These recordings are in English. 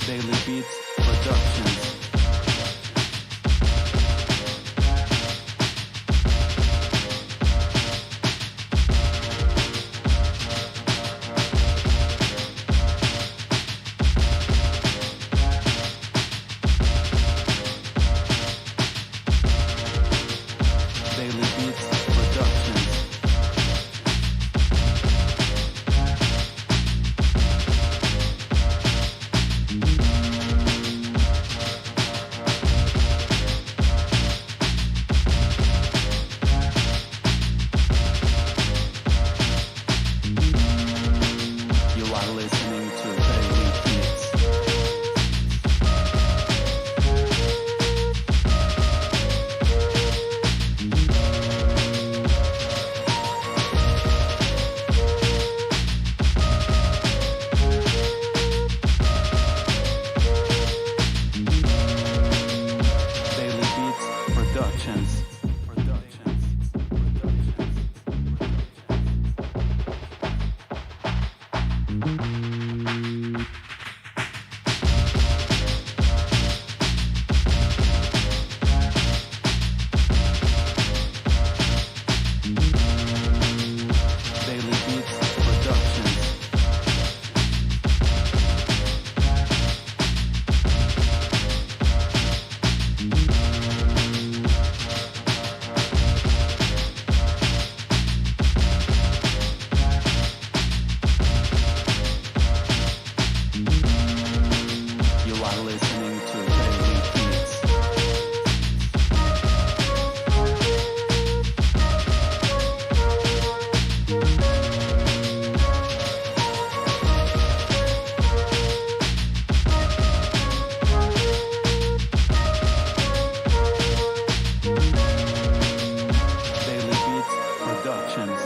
Daily Beats Productions. Daily Beats Productions. You are listening to Daily Beats. Daily Beats Productions. Daily Beats Productions. You are listening to Daily Beats. Daily Beats Productions.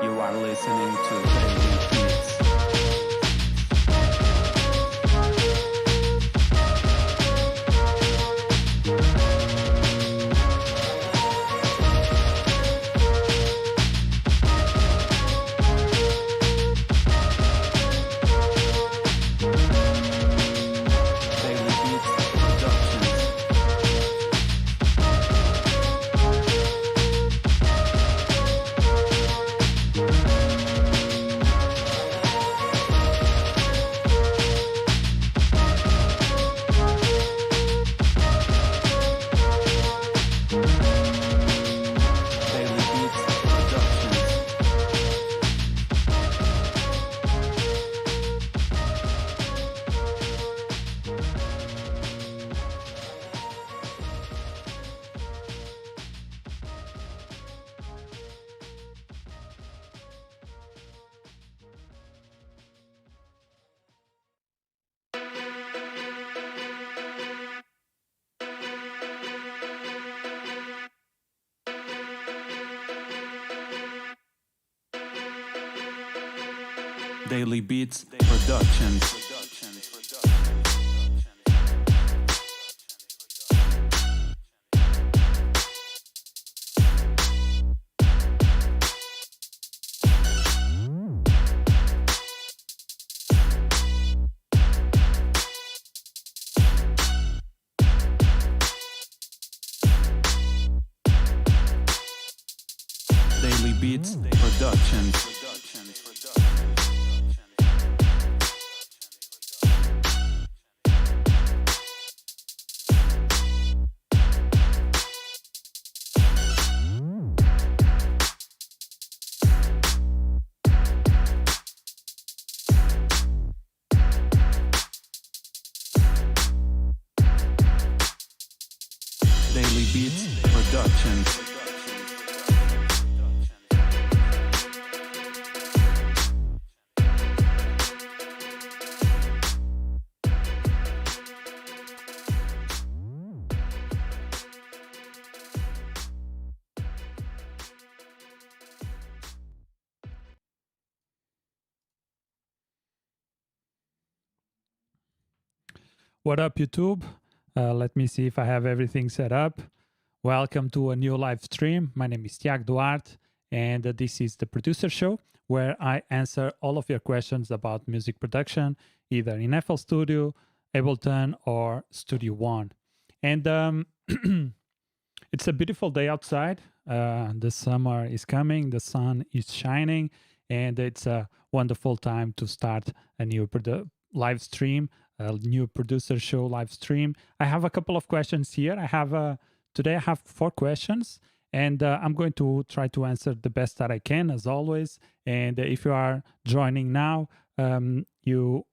You are listening to Daily Beats. Daily Beats Productions. Daily Beats Productions. Daily Beats Productions. Daily Beats Productions. Daily Beats Productions. What up, YouTube? Let me see if I have everything set up. Welcome to a new live stream. My name is Tiago Duarte, and this is the Producer Show, where I answer all of your questions about music production, either in FL Studio, Ableton, or Studio One. And it's a beautiful day outside. The summer is coming, the sun is shining, and it's a wonderful time to start a new live stream, a new Producer Show live stream. I have a couple of questions here. Today I have 4 questions, and I'm going to try to answer the best that I can, as always. And if you are joining now, you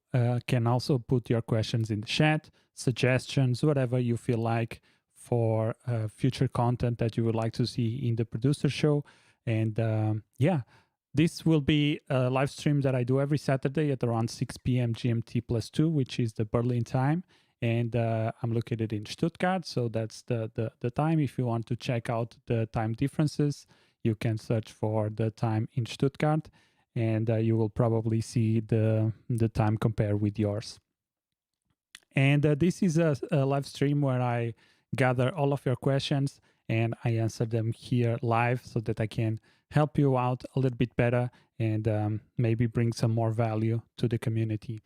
can also put your questions in the chat, suggestions, whatever you feel like for future content that you would like to see in the Producer Show. And this will be a live stream that I do every Saturday at around 6 p.m. GMT plus 2, which is the Berlin time. And I'm located in Stuttgart, so that's the time. If you want to check out the time differences, you can search for the time in Stuttgart, and you will probably see the time compare with yours. And this is a live stream where I gather all of your questions and I answer them here live so that I can help you out a little bit better and maybe bring some more value to the community.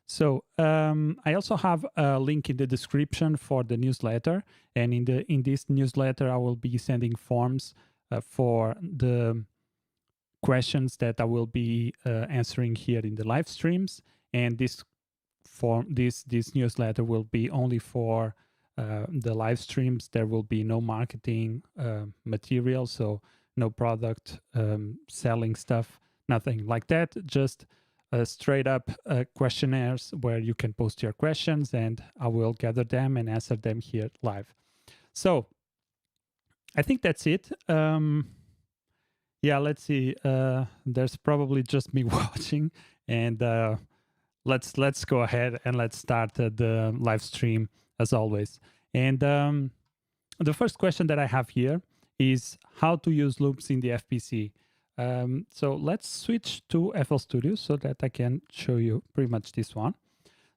So I also have a link in the description for the newsletter, and in this newsletter I will be sending forms for the questions that I will be answering here in the live streams. And this newsletter will be only for the live streams. There will be no marketing material, so no product selling stuff, nothing like that. Just straight up questionnaires where you can post your questions, and I will gather them and answer them here live. So I think that's it. Yeah, let's see. There's probably just me watching, and let's go ahead and let's start the live stream as always. And the first question that I have here is how to use loops in the FPC. So let's switch to FL Studio so that I can show you pretty much this one.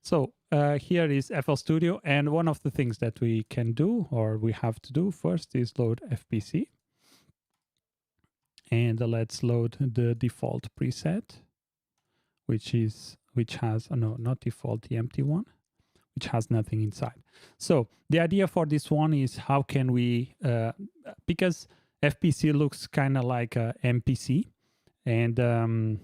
So here is FL Studio, and one of the things that we can do, or we have to do first, is load FPC. And let's load the default preset, which has no, not default, the empty one, which has nothing inside. So the idea for this one is how can we, because FPC looks kind of like a MPC, and the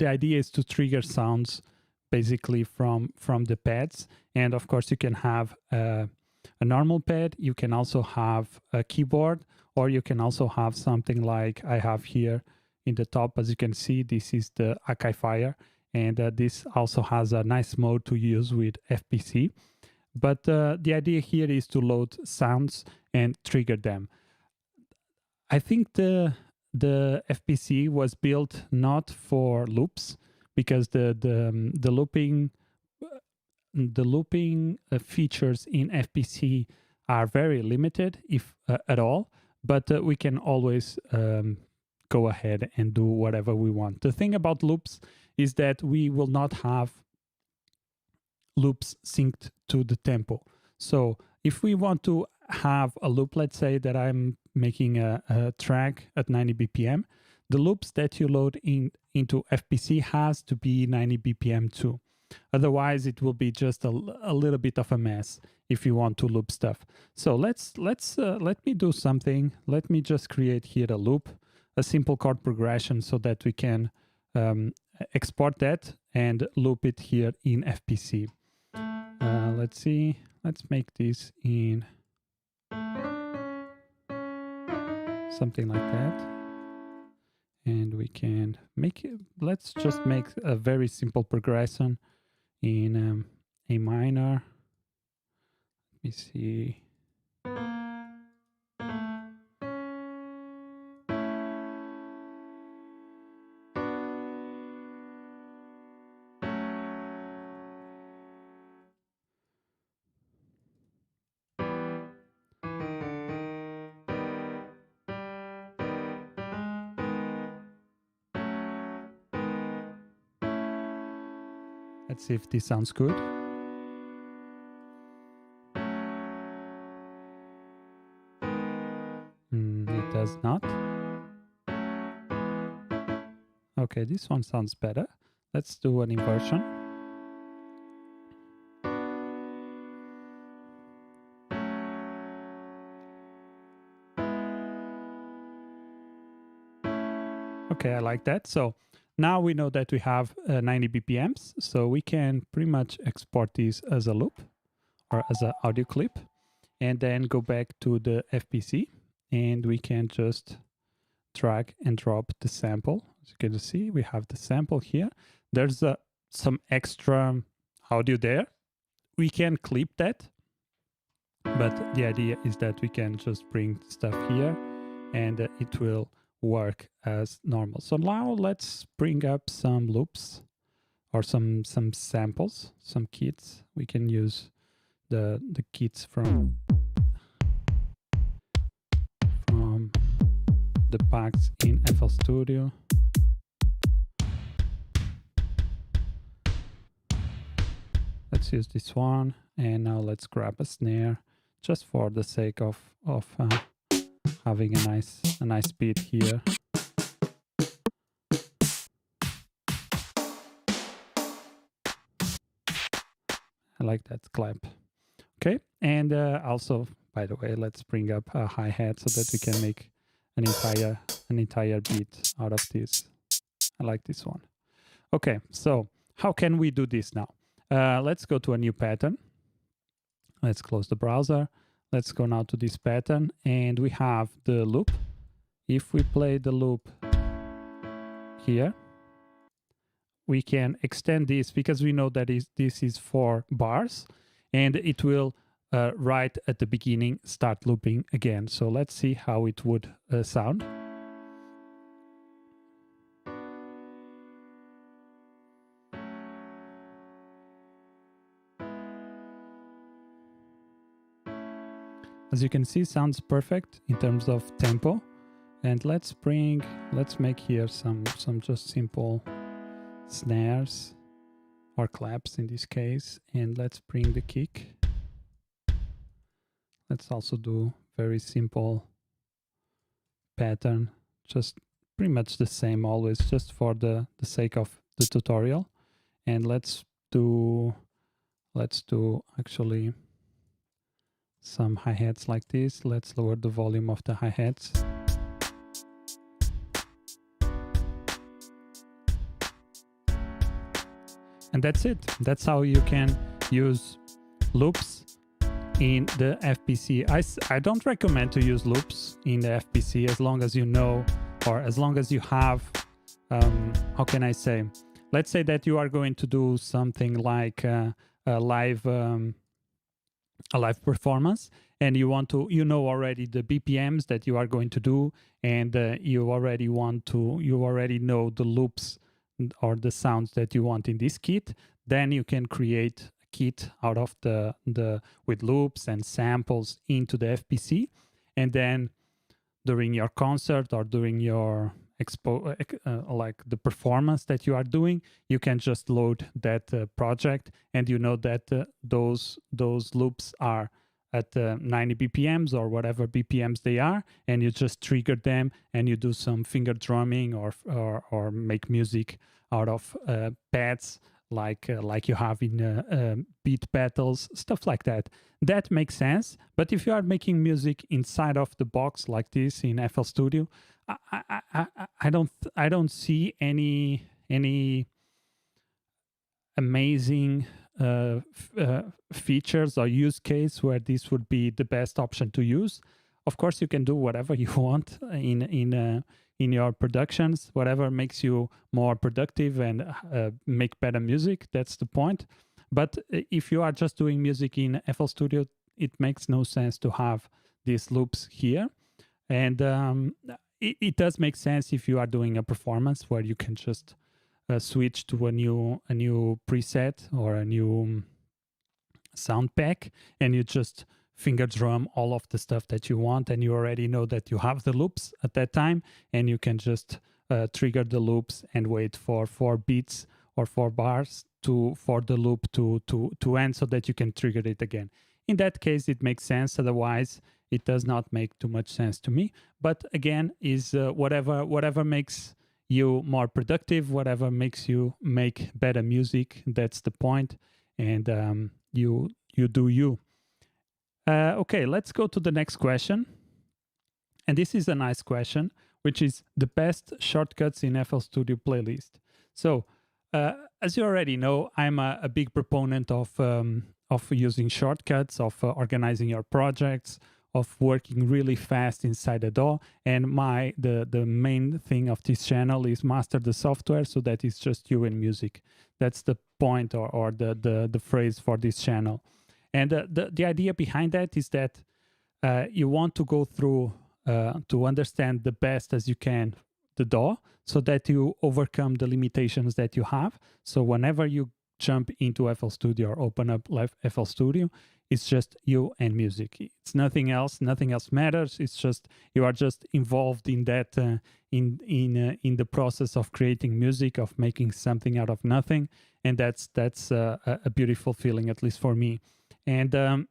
idea is to trigger sounds basically from the pads. And of course you can have a normal pad, you can also have a keyboard, or you can also have something like I have here in the top. As you can see, this is the Archivier, and this also has a nice mode to use with FPC. But the idea here is to load sounds and trigger them. I think the FPC was built not for loops, because the looping features in FPC are very limited, if at all. But we can always go ahead and do whatever we want. The thing about loops is that we will not have loops synced to the tempo. So if we want to have a loop, let's say that I'm making a track at 90 BPM, the loops that you load into FPC has to be 90 BPM too. Otherwise, it will be just a little bit of a mess if you want to loop stuff. So let me do something. Let me just create here a loop, a simple chord progression, so that we can export that and loop it here in FPC. Let's see. Let's make this in something like that. And we can make it, let's just make a very simple progression in A minor. Let me see. Let's see if this sounds good. It does not. Okay, this one sounds better. Let's do an inversion. Okay, I like that. So now we know that we have 90 BPMs, so we can pretty much export this as a loop or as an audio clip, and then go back to the FPC, and we can just drag and drop the sample. As you can see, we have the sample here. There's some extra audio there. We can clip that, but the idea is that we can just bring stuff here and it will work as normal. So now let's bring up some loops or some samples, some kits. We can use the kits from the packs in FL Studio. Let's use this one, and now let's grab a snare just for the sake of having a nice beat here. I like that clap. Okay, and also, by the way, let's bring up a hi-hat so that we can make an entire beat out of this. I like this one. Okay, so how can we do this now? Let's go to a new pattern. Let's close the browser. Let's go now to this pattern, and we have the loop. If we play the loop here, we can extend this because we know that this is 4 bars, and it will right at the beginning start looping again. So let's see how it would sound. As you can see, sounds perfect in terms of tempo. And let's make here some just simple snares or claps in this case, and let's bring the kick. Let's also do very simple pattern, just pretty much the same always, just for the sake of the tutorial. And let's do actually some hi-hats like this. Let's lower the volume of the hi-hats. And that's it. That's how you can use loops in the FPC. I don't recommend to use loops in the FPC as long as you know, or as long as you have, how can I say? Let's say that you are going to do something like a live performance, and you want to, you know already the BPMs that you are going to do, and you already know the loops or the sounds that you want in this kit. Then you can create a kit out of with loops and samples into the FPC, and then during your concert or during your like the performance that you are doing, you can just load that project, and you know that those loops are at 90 BPMs or whatever BPMs they are, and you just trigger them and you do some finger drumming or make music out of pads like you have in beat battles, stuff like that. That makes sense. But if you are making music inside of the box like this in FL Studio, I don't see any amazing features or use case where this would be the best option to use. Of course, you can do whatever you want in your productions, whatever makes you more productive and make better music. That's the point. But if you are just doing music in FL Studio, it makes no sense to have these loops here. And it does make sense if you are doing a performance where you can just switch to a new preset or a new sound pack, and you just finger drum all of the stuff that you want, and you already know that you have the loops at that time, and you can just trigger the loops and wait for 4 beats or 4 bars for the loop to end so that you can trigger it again. In that case, it makes sense. Otherwise, it does not make too much sense to me. But again, is whatever makes you more productive, whatever makes you make better music. That's the point. And you do you. Okay, let's go to the next question. And this is a nice question, which is the best shortcuts in FL Studio playlist. So, as you already know, I'm a big proponent of using shortcuts, of organizing your projects, of working really fast inside the DAW. And the main thing of this channel is master the software so that it's just you and music. That's the point or the phrase for this channel. And the idea behind that is that you want to go through to understand the best as you can the DAW so that you overcome the limitations that you have. So whenever you jump into FL Studio or open up FL Studio, it's just you and music. It's nothing else. Nothing else matters. It's just you are just involved in that in the process of creating music, of making something out of nothing, and that's a beautiful feeling, at least for me. And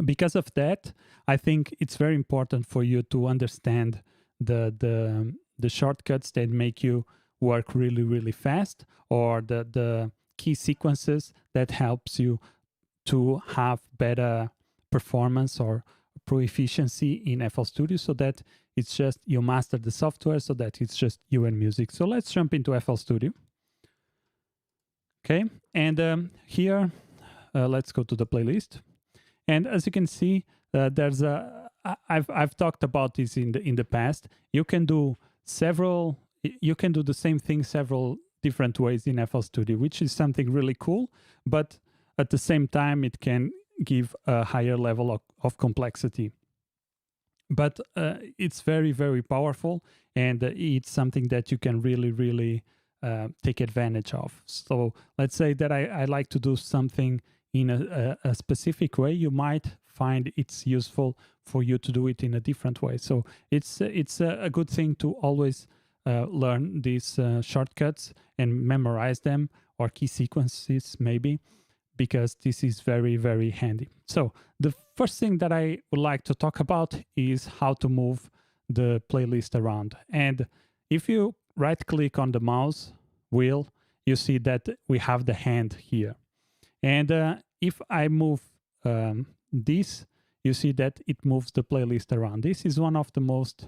because of that, I think it's very important for you to understand the shortcuts that make you work really, really fast, or the key sequences that helps you to have better performance or pro-efficiency in FL Studio, so that it's just you master the software, so that it's just you and music. So let's jump into FL Studio. Okay, and here let's go to the playlist. And as you can see, there's I've talked about this in the past. You can do the same thing several different ways in FL Studio, which is something really cool. But at the same time, it can give a higher level of complexity. But it's very, very powerful, and it's something that you can really, really take advantage of. So let's say that I like to do something in a specific way. You might find it's useful for you to do it in a different way. So it's a good thing to always learn these shortcuts and memorize them, or key sequences maybe, because this is very, very handy. So the first thing that I would like to talk about is how to move the playlist around. And if you right click on the mouse wheel, you see that we have the hand here. And if I move this, you see that it moves the playlist around. This is one of the most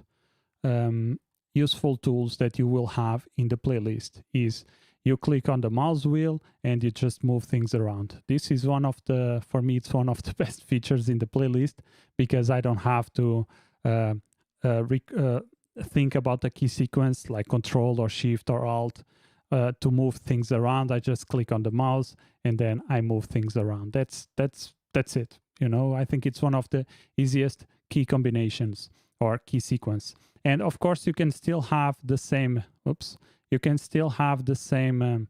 useful tools that you will have in the playlist. Is you click on the mouse wheel and you just move things around. This is for me, it's one of the best features in the playlist, because I don't have to think about a key sequence like Ctrl or Shift or Alt to move things around. I just click on the mouse and then I move things around. That's it. You know, I think it's one of the easiest key combinations or key sequence. And of course, you can still have the same. You can still have the same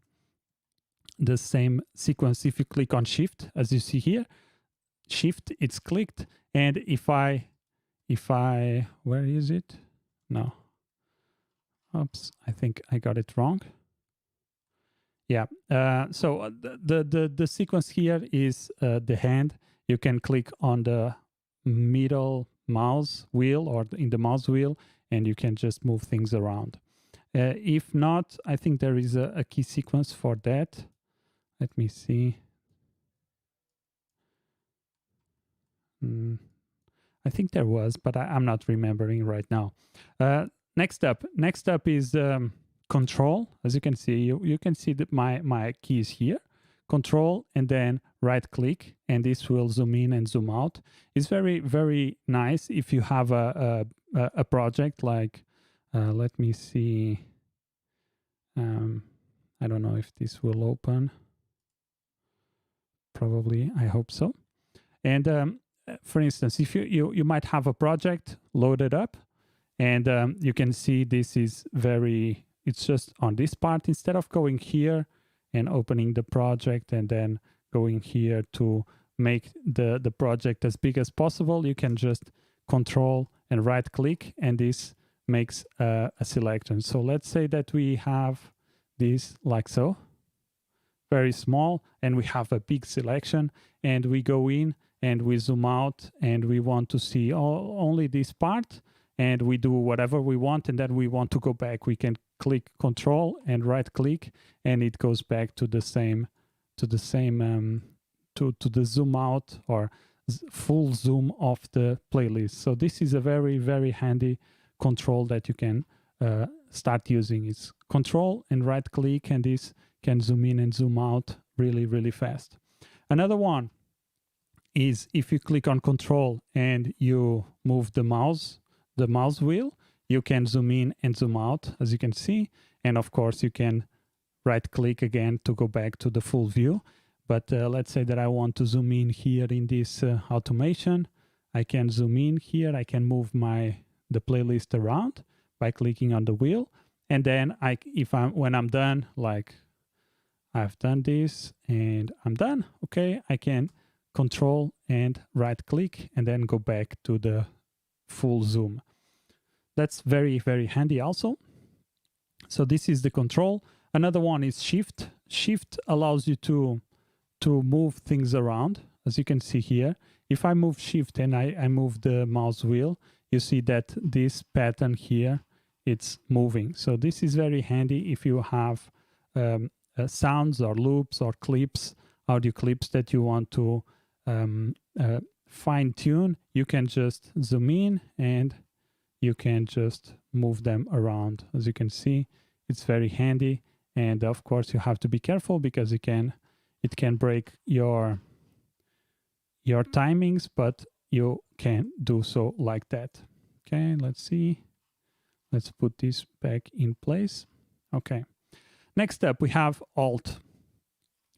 sequence if you click on Shift, as you see here. Shift, it's clicked, and if I where is it? No. I think I got it wrong. Yeah. So the sequence here is the hand. You can click on the middle mouse wheel or in the mouse wheel, and you can just move things around. If not, I think there is a key sequence for that. Let me see. I think there was, but I'm not remembering right now. Next up is Control. As you can see, you can see that my keys here. Control and then right click, and this will zoom in and zoom out. It's very, very nice if you have a project like, let me see. I don't know if this will open. Probably, I hope so. And for instance, if you might have a project loaded up, and you can see this is it's just on this part. Instead of going here and opening the project and then going here to make the project as big as possible, you can just Control and right click, and this makes a selection. So let's say that we have this, like so, very small, and we have a big selection, and we go in and we zoom out and we want to see only this part, and we do whatever we want, and then we want to go back. We can click Ctrl and right click, and it goes back to the same to the zoom out or full zoom of the playlist. So this is a very, very handy control that you can start using. It's Control and right click, and this can zoom in and zoom out really, really fast. Another one is if you click on Control and you move the mouse wheel, you can zoom in and zoom out, as you can see. And of course, you can right click again to go back to the full view. But let's say that I want to zoom in here in this automation. I can zoom in here. I can move the playlist around by clicking on the wheel. And then when I'm done, like I've done this and I'm done, okay, I can Control and right click and then go back to the full zoom. That's very, very handy also. So this is the control. Another one is Shift. Shift allows you to move things around, as you can see here. If I move Shift and I move the mouse wheel, you see that this pattern here, it's moving. So this is very handy if you have sounds or loops or clips, audio clips that you want to fine tune. You can just zoom in and you can just move them around. As you can see, it's very handy. And of course, you have to be careful because it can break your timings, but you can do so like that. Okay, let's see. Let's put this back in place. Okay. Next up, we have Alt.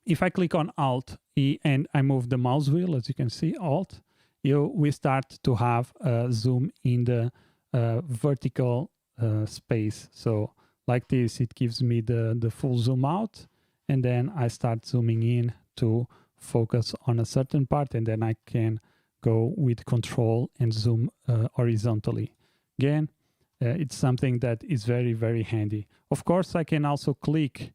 If I click on Alt E and I move the mouse wheel, as you can see, Alt, we start to have a zoom in the vertical space. So like this, it gives me the full zoom out, and then I start zooming in to focus on a certain part, and then I can go with Control and zoom horizontally. Again, it's something that is very, very handy. Of course, I can also click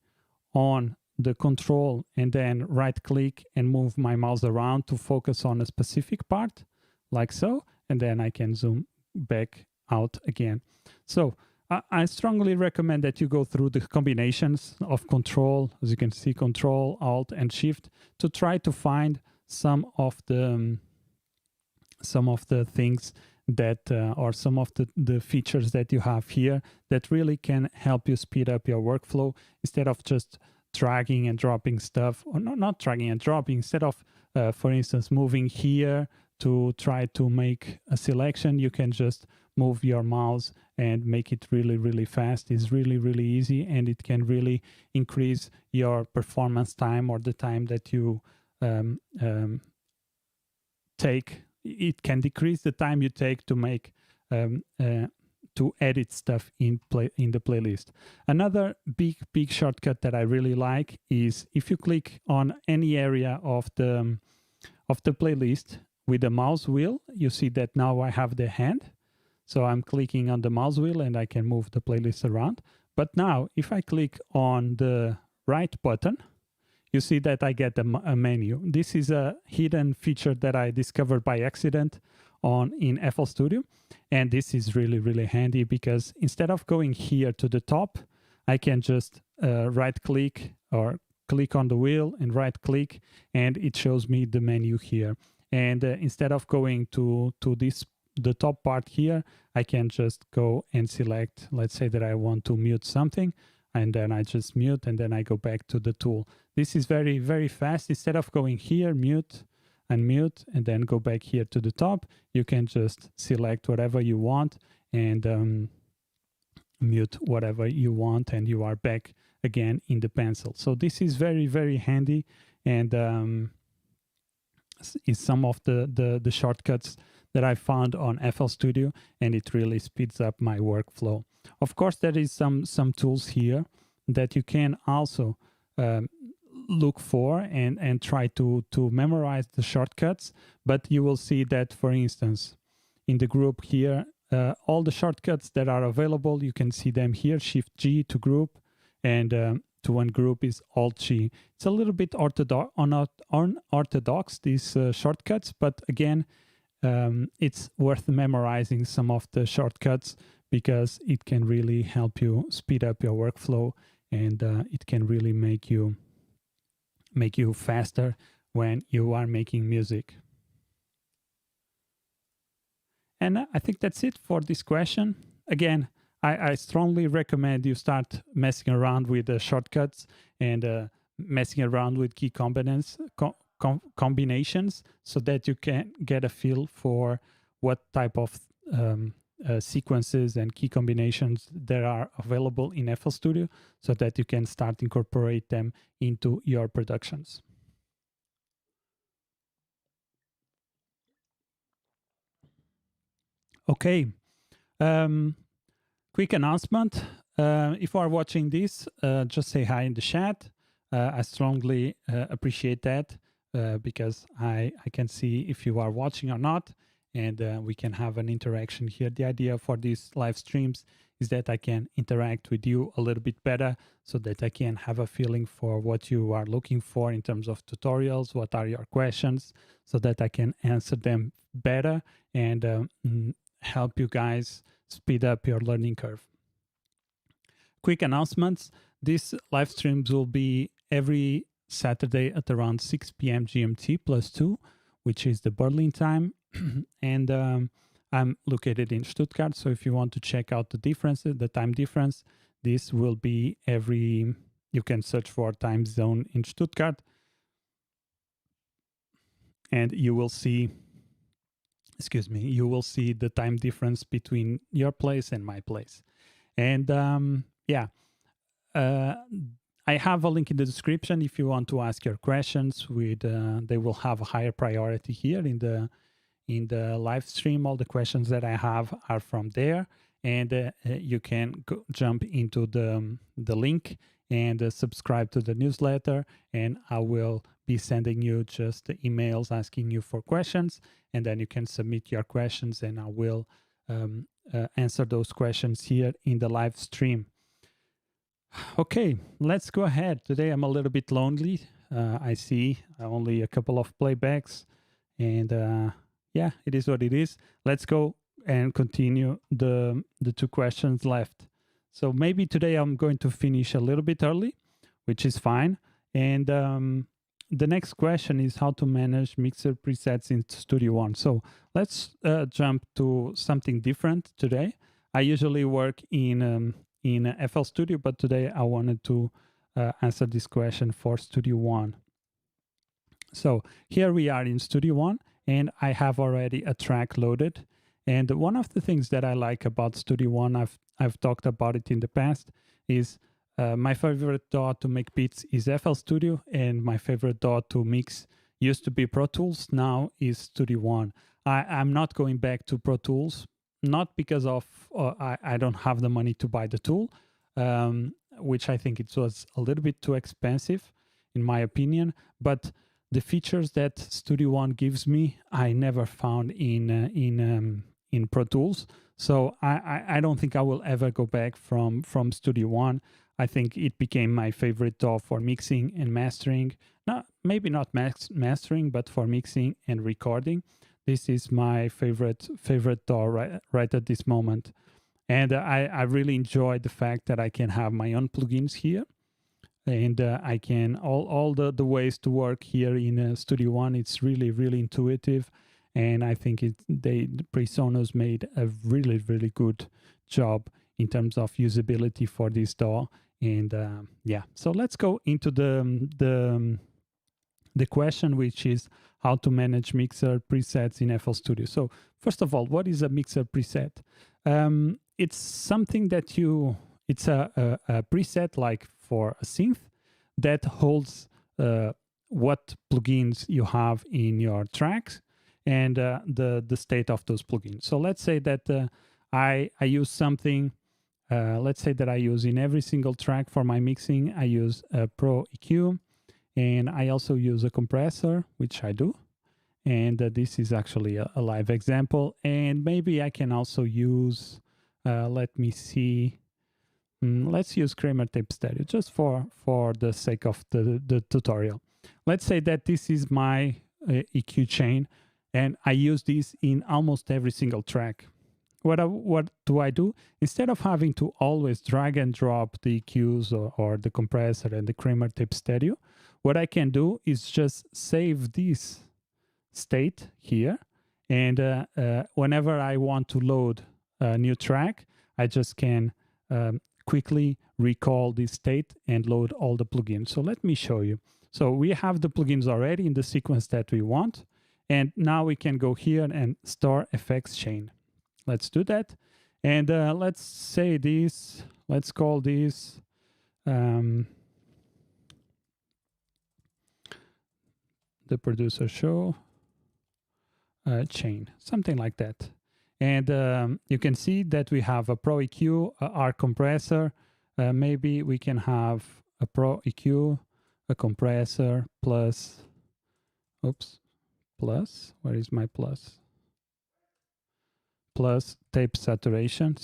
on the Control and then right click and move my mouse around to focus on a specific part, like so, and then I can zoom back out again. So I strongly recommend that you go through the combinations of Control, as you can see, Control, Alt, and Shift, to try to find some of the things that or some of the features that you have here that really can help you speed up your workflow instead of just dragging and dropping stuff, or not dragging and dropping. Instead of, for instance, moving here to try to make a selection, you can just move your mouse and make it really, really fast. It's really, really easy, and it can really increase your performance time or the time that you take. It can decrease the time you take to make to edit stuff in the playlist. Another big shortcut that I really like is if you click on any area of the playlist with the mouse wheel, you see that now I have the hand. So I'm clicking on the mouse wheel and I can move the playlist around. But now if I click on the right button, you see that I get a menu. This is a hidden feature that I discovered by accident in FL Studio. And this is really, really handy because instead of going here to the top, I can just right click or click on the wheel and right click, and it shows me the menu here. And instead of going to the top part here, I can just go and select, let's say that I want to mute something, and then I just mute, and then I go back to the tool. This is very, very fast. Instead of going here, mute, and then go back here to the top, you can just select whatever you want and mute whatever you want, and you are back again in the pencil. So this is very, very handy, and is some of the shortcuts that I found on FL Studio, and it really speeds up my workflow. Of course, there is some tools here that you can also look for and try to memorize the shortcuts, but you will see that, for instance, in the group here, all the shortcuts that are available, you can see them here, Shift G to group, and to one group is Alt-G. It's a little bit unorthodox, these shortcuts, but again, it's worth memorizing some of the shortcuts because it can really help you speed up your workflow, and it can really make you faster when you are making music. And I think that's it for this question. Again, I strongly recommend you start messing around with the shortcuts and messing around with key combinations so that you can get a feel for what type of sequences and key combinations there are available in FL Studio so that you can start incorporate them into your productions. Okay. Quick announcement. If you are watching this, just say hi in the chat. I strongly appreciate that because I can see if you are watching or not, and we can have an interaction here. The idea for these live streams is that I can interact with you a little bit better so that I can have a feeling for what you are looking for in terms of tutorials, what are your questions, so that I can answer them better and help you guys speed up your learning curve. Quick announcements. These live streams will be every Saturday at around 6 p.m. GMT +2, which is the Berlin time. And I'm located in Stuttgart. So if you want to check out the differences, the time difference, this will be you can search for time zone in Stuttgart. And you will see the time difference between your place and my place. And I have a link in the description if you want to ask your questions. They will have a higher priority here in the live stream. All the questions that I have are from there, and you can jump into the link and subscribe to the newsletter, and I will be sending you just emails asking you for questions, and then you can submit your questions and I will answer those questions here in the live stream. Okay, let's go ahead. Today I'm a little bit lonely. I see only a couple of playbacks, and yeah, it is what it is. Let's go and continue the two questions left. So maybe today I'm going to finish a little bit early, which is fine. And the next question is how to manage mixer presets in Studio One. So let's jump to something different today. I usually work in FL Studio, but today I wanted to answer this question for Studio One. So here we are in Studio One, and I have already a track loaded. And one of the things that I like about Studio One, I've talked about it in the past, is my favorite DAW to make beats is FL Studio, and my favorite DAW to mix used to be Pro Tools, now is Studio One. I'm not going back to Pro Tools, not because of I don't have the money to buy the tool, which I think it was a little bit too expensive, in my opinion, but the features that Studio One gives me, I never found in Pro Tools. So I don't think I will ever go back from Studio One. I think it became my favorite DAW for mixing and mastering. Maybe not mastering, but for mixing and recording. This is my favorite DAW right at this moment. And I really enjoy the fact that I can have my own plugins here. And I can, all the ways to work here in Studio One, it's really, really intuitive. And I think the PreSonus made a really, really good job in terms of usability for this DAW. And yeah, so let's go into the question, which is how to manage mixer presets in FL Studio. So first of all, what is a mixer preset? It's something that it's a preset like for a synth that holds what plugins you have in your tracks and the state of those plugins. So let's say that I use something, let's say that I use in every single track for my mixing, I use a Pro EQ, and I also use a compressor, which I do. And this is actually a live example. And maybe I can also use, let me see, let's use Kramer tape stereo just for the sake of the tutorial. Let's say that this is my EQ chain, and I use this in almost every single track. What do I do? Instead of having to always drag and drop the EQs or the compressor and the Kramer tape stereo, what I can do is just save this state here, and whenever I want to load a new track, I just can quickly recall this state and load all the plugins. So let me show you. So we have the plugins already in the sequence that we want, and now we can go here and store effects chain. Let's do that. And let's say this, let's call this the producer show chain, something like that. And you can see that we have a Pro EQ, our compressor. Maybe we can have a Pro EQ, a compressor plus, where is my plus? Plus tape saturation,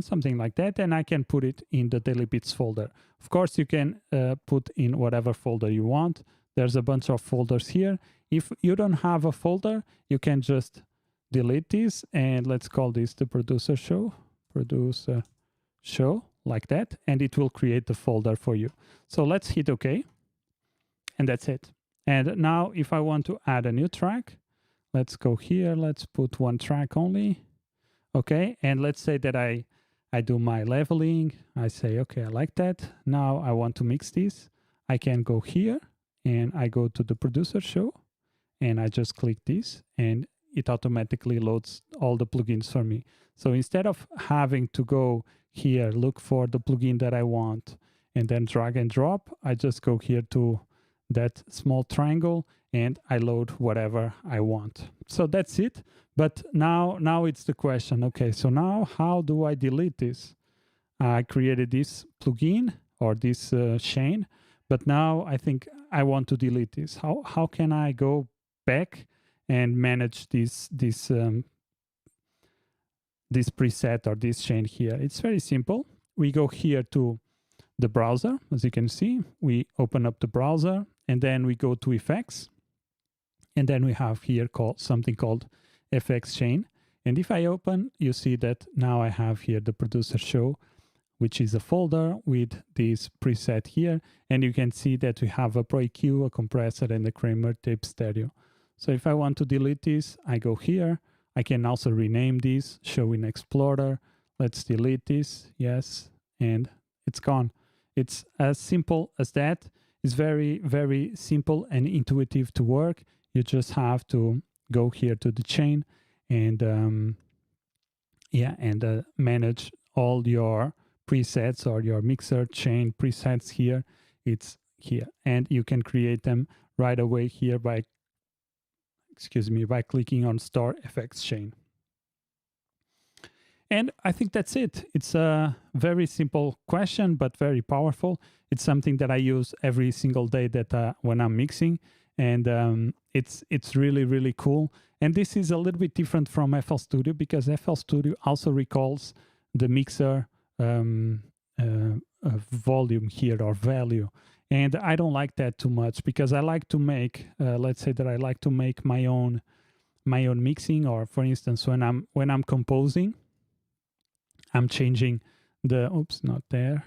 something like that, and I can put it in the daily bits folder. Of course, you can put in whatever folder you want. There's a bunch of folders here. If you don't have a folder, you can just delete this, and let's call this the producer show, like that, and it will create the folder for you. So let's hit OK, and that's it. And now if I want to add a new track, let's go here, let's put one track only. Okay, and let's say that I do my leveling. I say, okay, I like that. Now I want to mix this. I can go here and I go to the producer show and I just click this and it automatically loads all the plugins for me. So instead of having to go here, look for the plugin that I want and then drag and drop, I just go here to that small triangle and I load whatever I want. So that's it. But now it's the question, okay, so now how do I delete this? I created this plugin or this chain, but now I think I want to delete this. How can I go back and manage this preset or this chain here? It's very simple. We go here to the browser, as you can see. We open up the browser and then we go to effects. And then we have here something called FX chain. And if I open, you see that now I have here the producer show, which is a folder with this preset here. And you can see that we have a Pro EQ, a compressor, and a Kramer tape stereo. So if I want to delete this, I go here. I can also rename this, show in Explorer. Let's delete this, yes, and it's gone. It's as simple as that. It's very, very simple and intuitive to work. You just have to go here to the chain and manage all your presets or your mixer chain presets here. It's here, and you can create them right away here by clicking on Store Effects Chain. And I think that's it. It's a very simple question, but very powerful. It's something that I use every single day that when I'm mixing. And it's really, really cool. And this is a little bit different from FL Studio because FL Studio also recalls the mixer volume here or value. And I don't like that too much because I like to make, let's say that I like to make my own mixing. Or for instance, when I'm composing, I'm changing the, not there.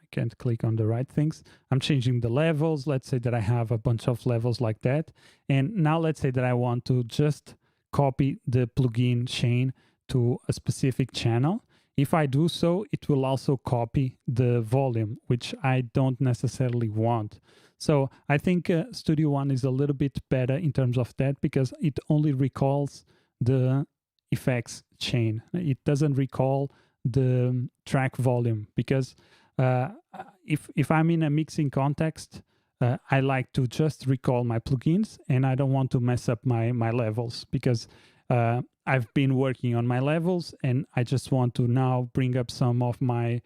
Can't click on the right things. I'm changing the levels. Let's say that I have a bunch of levels like that. And now let's say that I want to just copy the plugin chain to a specific channel. If I do so, it will also copy the volume, which I don't necessarily want. So I think Studio One is a little bit better in terms of that because it only recalls the effects chain. It doesn't recall the track volume because if I'm in a mixing context, I like to just recall my plugins and I don't want to mess up my levels because I've been working on my levels and I just want to now bring up some of my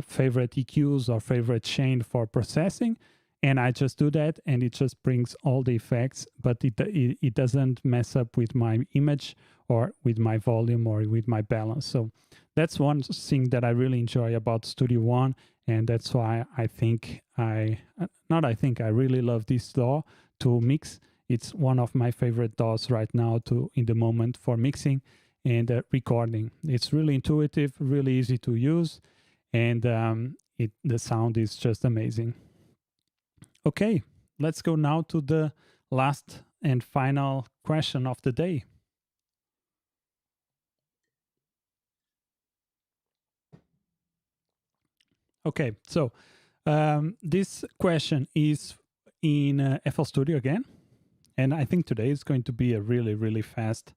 favorite EQs or favorite chain for processing. And I just do that, and it just brings all the effects, but it doesn't mess up with my image or with my volume or with my balance. So that's one thing that I really enjoy about Studio One, and that's why I really love this DAW to mix. It's one of my favorite DAWs right now in the moment for mixing and recording. It's really intuitive, really easy to use, and the sound is just amazing. Okay, let's go now to the last and final question of the day. Okay, so this question is in FL Studio again, and I think today is going to be a really, really fast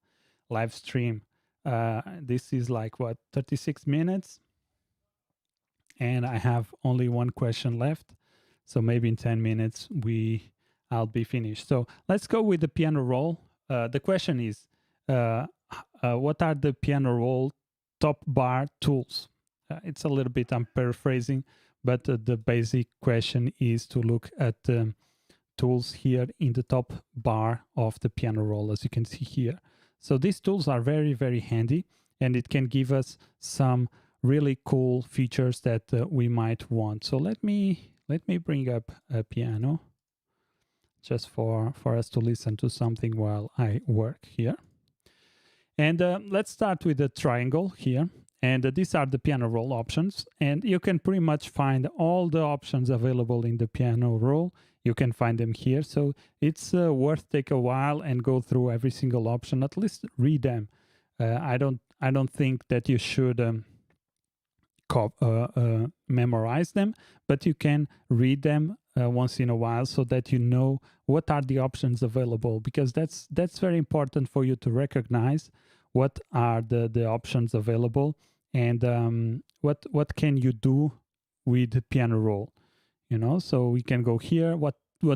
live stream. This is like, 36 minutes, and I have only one question left. So maybe in 10 minutes, I'll be finished. So let's go with the piano roll. The question is, what are the piano roll top bar tools? It's a little bit, I'm paraphrasing, but the basic question is to look at the tools here in the top bar of the piano roll, as you can see here. So these tools are very, very handy, and it can give us some really cool features that we might want. So let me bring up a piano just for us to listen to something while I work here. And let's start with the triangle here. And these are the piano roll options. And you can pretty much find all the options available in the piano roll. You can find them here. So it's worth take a while and go through every single option, at least read them. I don't think that you should memorize them, but you can read them once in a while so that you know what are the options available, because that's very important for you to recognize what are the options available, and what can you do with the piano roll, so we can go here, what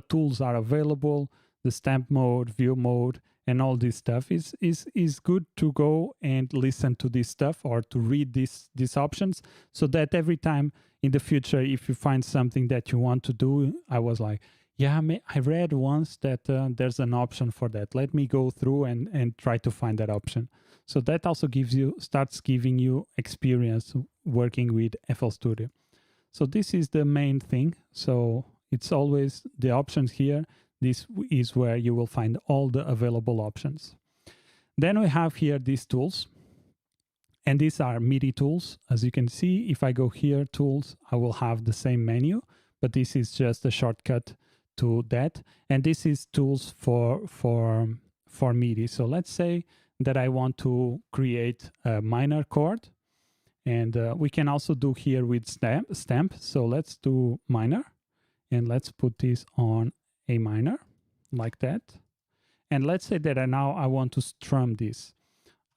tools are available, the stamp mode, view mode, and all this stuff is good to go and listen to this stuff or to read these options, so that every time in the future, if you find something that you want to do, I was like, yeah, I read once that there's an option for that. Let me go through and try to find that option. So that also starts giving you experience working with FL Studio. So this is the main thing. So it's always the options here. This is where you will find all the available options. Then we have here these tools. And these are Midi tools. As you can see, if I go here, tools, I will have the same menu, but this is just a shortcut to that. And this is tools for MIDI. So let's say that I want to create a minor chord. And we can also do here with stamp. So let's do minor. And let's put this on A minor, like that. And let's say that now I want to strum this.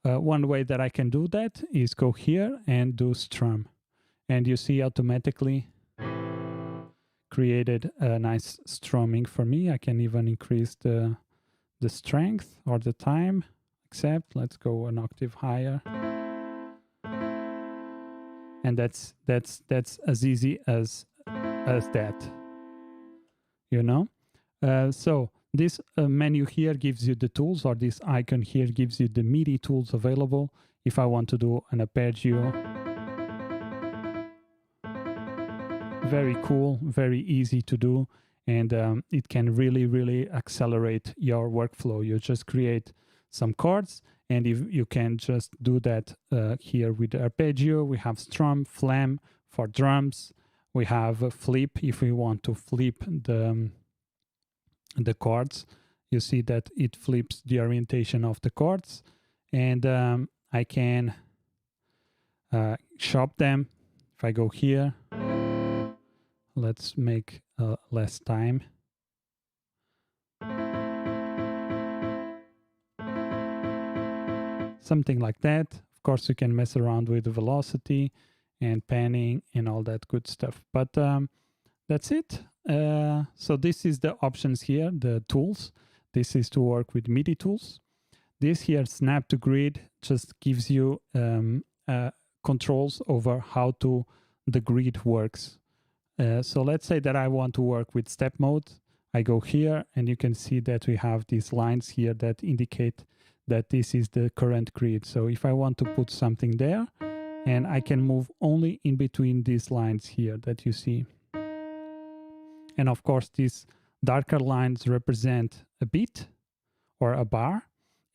One way that I can do that is go here and do strum. And you see automatically created a nice strumming for me. I can even increase the strength or the time, except let's go an octave higher. And that's as easy as that, So this menu here gives you the tools, or this icon here gives you the MIDI tools available. If I want to do an arpeggio, very cool, very easy to do, and it can really, really accelerate your workflow. You just create some chords, and if you can just do that here with the arpeggio. We have strum, flam for drums. We have a flip if we want to flip the chords. You see that it flips the orientation of the chords, and I can shop them. If I go here, let's make less time. Something like that. Of course, you can mess around with the velocity and panning and all that good stuff. But that's it. So this is the options here, the tools. This is to work with MIDI tools. This here, snap to grid, just gives you controls over how the grid works. So let's say that I want to work with step mode. I go here and you can see that we have these lines here that indicate that this is the current grid. So if I want to put something there, and I can move only in between these lines here that you see. And of course, these darker lines represent a beat or a bar.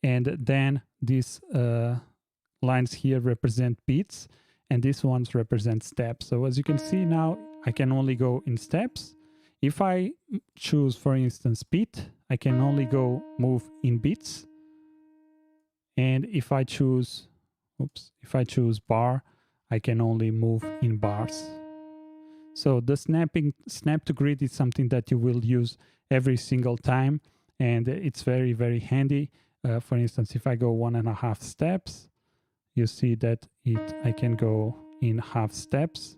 And then these lines here represent beats, and these ones represent steps. So as you can see now, I can only go in steps. If I choose, for instance, beat, I can only go move in beats. And if I choose, bar, I can only move in bars. So the snap to grid is something that you will use every single time, and it's very, very handy. For instance, if I go 1.5 steps, you see that I can go in half steps,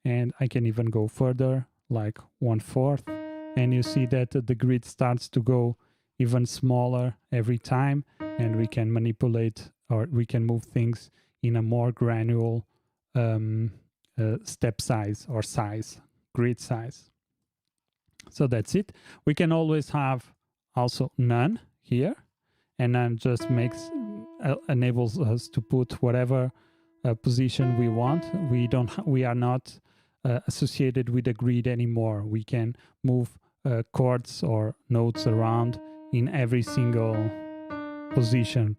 and I can even go further, like 1/4. And you see that the grid starts to go even smaller every time, and we can manipulate, or we can move things in a more granular step size or size, grid size. So that's it. We can always have also none here, and none just enables us to put whatever position we want. We are not associated with the grid anymore. We can move chords or notes around in every single position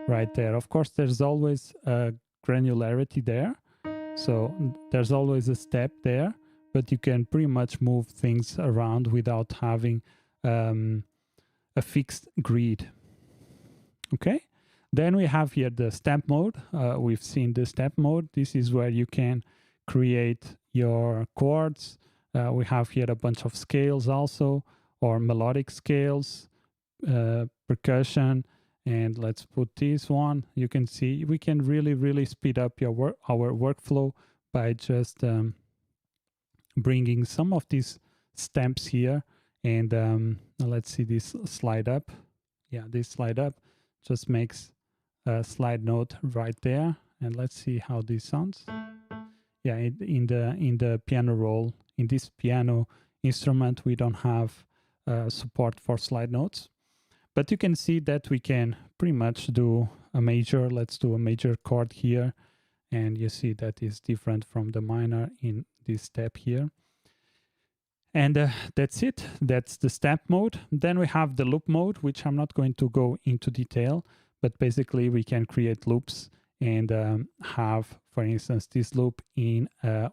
right there. Of course, there's always a granularity there, so there's always a step there, but you can pretty much move things around without having a fixed grid. Okay, then we have here the step mode. We've seen the step mode. This is where you can create your chords. We have here a bunch of scales also, or melodic scales, percussion, and let's put this one. You can see we can really speed up our workflow by just bringing some of these stamps here, and let's see this slide up. Yeah, this slide up just makes a slide note right there, and let's see how this sounds. Yeah, in the piano roll, in this piano instrument, we don't have support for slide notes, but you can see that we can pretty much do a major. Let's do a major chord here, and you see that is different from the minor in this step here. And that's it. That's the step mode. Then we have the loop mode, which I'm not going to go into detail, but basically we can create loops and have, for instance, this loop in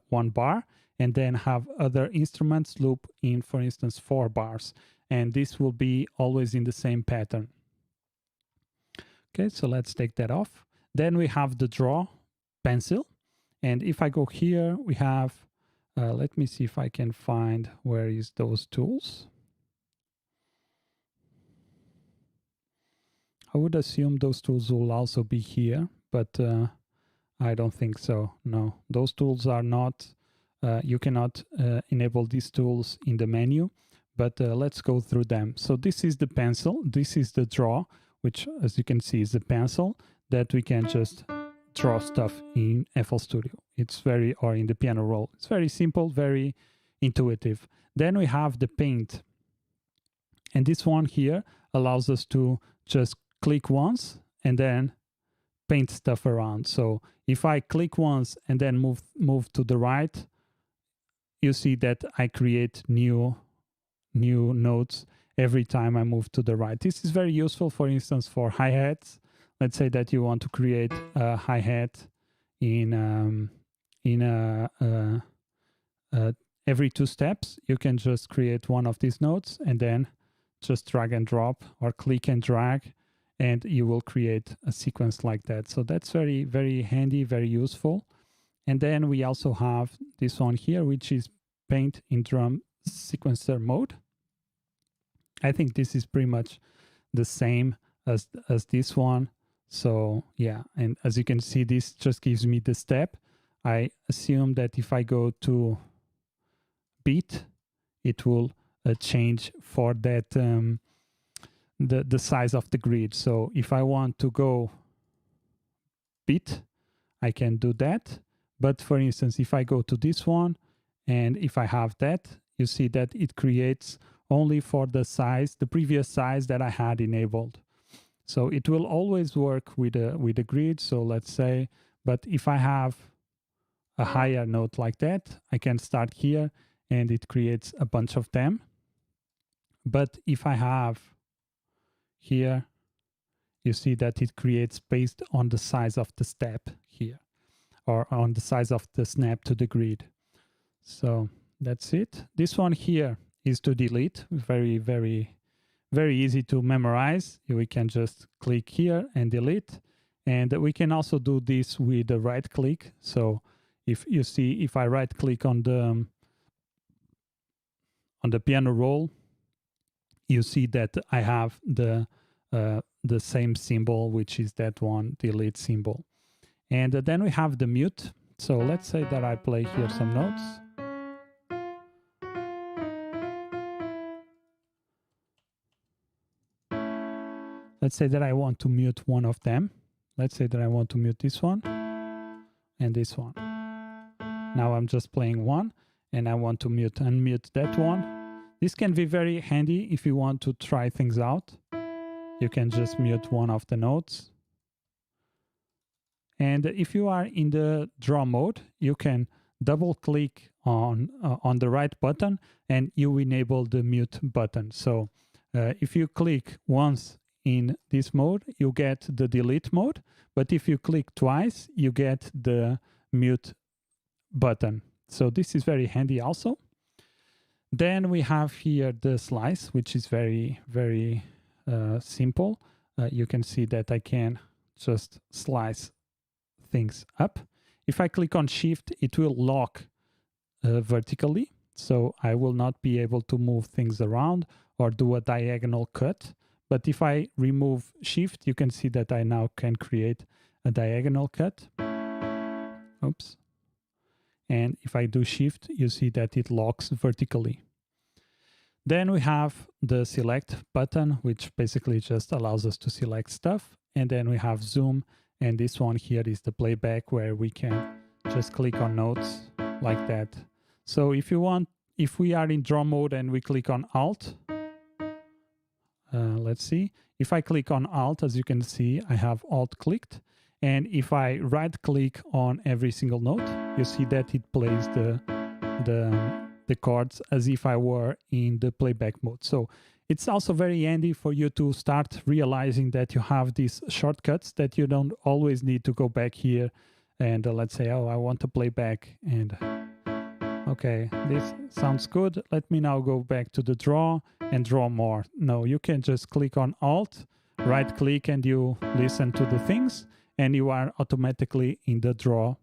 1 bar, and then have other instruments loop in, for instance, 4 bars. And this will be always in the same pattern. Okay, so let's take that off. Then we have the draw pencil. And if I go here, we have, let me see if I can find where is those tools. I would assume those tools will also be here, but I don't think so. No, those tools are not, you cannot enable these tools in the menu, but let's go through them. So this is the pencil, this is the draw, which as you can see is the pencil that we can just draw stuff in FL Studio. It's very, or in the piano roll. It's very simple, very intuitive. Then we have the paint. And this one here allows us to just click once and then paint stuff around. So if I click once and then move to the right, you see that I create new notes every time I move to the right. This is very useful, for instance, for hi-hats. Let's say that you want to create a hi-hat in every 2 steps. You can just create one of these notes and then just drag and drop or click and drag, and you will create a sequence like that. So that's very, very handy, very useful. And then we also have this one here, which is paint in drum sequencer mode. I think this is pretty much the same as this one. So yeah, and as you can see, this just gives me the step. I assume that if I go to beat, it will change for that the size of the grid. So if I want to go beat, I can do that. But for instance, if I go to this one And if I have that, you see that it creates only for the size, the previous size that I had enabled. So it will always work with a grid. So let's say, but if I have a higher note like that, I can start here and it creates a bunch of them. But if I have here, you see that it creates based on the size of the step here, or on the size of the snap to the grid. So that's it. This one here is to delete. Very, very, very easy to memorize. We can just click here and delete. And we can also do this with a right click. So if you see, if I right click on the piano roll, you see that I have the same symbol, which is that one, delete symbol. And then we have the mute. So let's say that I play here some notes. Let's say that I want to mute one of them. Let's say that I want to mute this one and this one. Now I'm just playing one and I want to mute and unmute that one. This can be very handy if you want to try things out. You can just mute one of the notes. And if you are in the draw mode, you can double click on the right button and you enable the mute button. So if you click once in this mode, you get the delete mode. But if you click twice, you get the mute button. So this is very handy also. Then we have here the slice, which is very, very simple. You can see that I can just slice things up. If I click on Shift, it will lock vertically. So I will not be able to move things around or do a diagonal cut. But if I remove Shift, you can see that I now can create a diagonal cut. Oops. And if I do Shift, you see that it locks vertically. Then we have the select button, which basically just allows us to select stuff. And then we have zoom. And this one here is the playback, where we can just click on notes like that. So if you want, if we are in draw mode and we click on Alt, let's see. If I click on Alt, as you can see, I have Alt clicked. And if I right click on every single note, you see that it plays the chords as if I were in the playback mode. So it's also very handy for you to start realizing that you have these shortcuts, that you don't always need to go back here and let's say, oh, I want to play back and okay, this sounds good. Let me now go back to the draw and draw more. No, you can just click on Alt, right click, and you listen to the things and you are automatically in the draw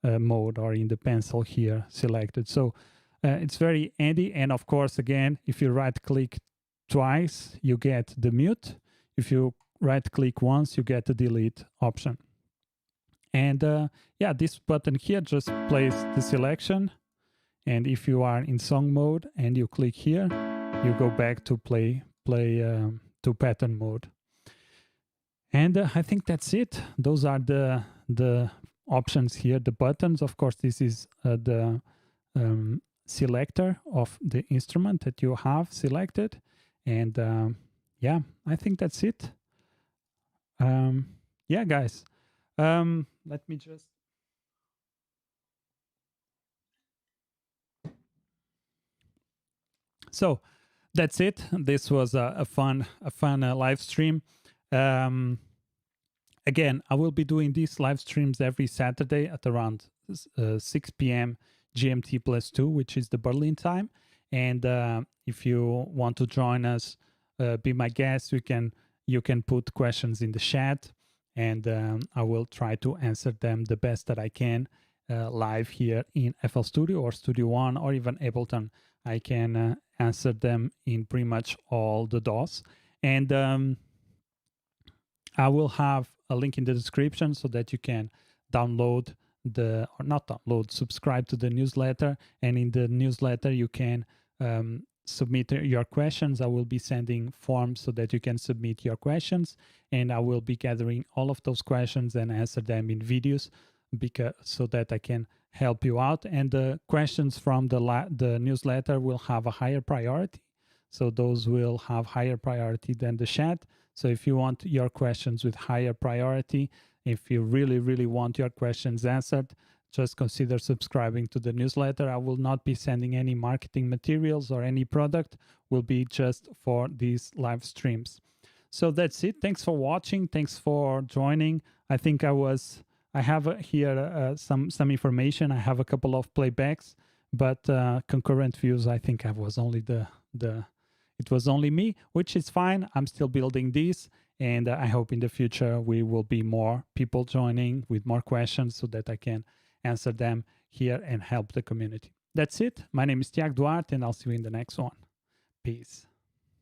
mode or in the pencil here selected. So it's very handy. And of course, again, if you right click twice, you get the mute. If you right click once, you get the delete option. And yeah, this button here just plays the selection. And if you are in song mode and you click here, you go back to play to pattern mode. And I think that's it. Those are the options here, the buttons. Of course, this is the selector of the instrument that you have selected. And yeah, I think that's it. Yeah, guys. Let me just... So that's it. This was a fun live stream. Again, I will be doing these live streams every Saturday at around 6 p.m. GMT +2, which is the Berlin time. And if you want to join us, be my guest, you can put questions in the chat, and I will try to answer them the best that I can live here in FL Studio or Studio One or even Ableton. I can answer them in pretty much all the DAWs. And I will have a link in the description so that you can download subscribe to the newsletter. And in the newsletter, you can submit your questions. I will be sending forms so that you can submit your questions. And I will be gathering all of those questions and answer them in videos so that I can help you out. And the questions from the newsletter will have a higher priority. So those will have higher priority than the chat. So if you want your questions with higher priority, if you really, really want your questions answered, just consider subscribing to the newsletter. I will not be sending any marketing materials or any product. Will be just for these live streams. So that's it. Thanks for watching. Thanks for joining. I think I have here some information. I have a couple of playbacks, but concurrent views, I think I was only it was only me, which is fine. I'm still building this, and I hope in the future we will be more people joining with more questions so that I can answer them here and help the community. That's it. My name is Tiago Duarte, and I'll see you in the next one. Peace.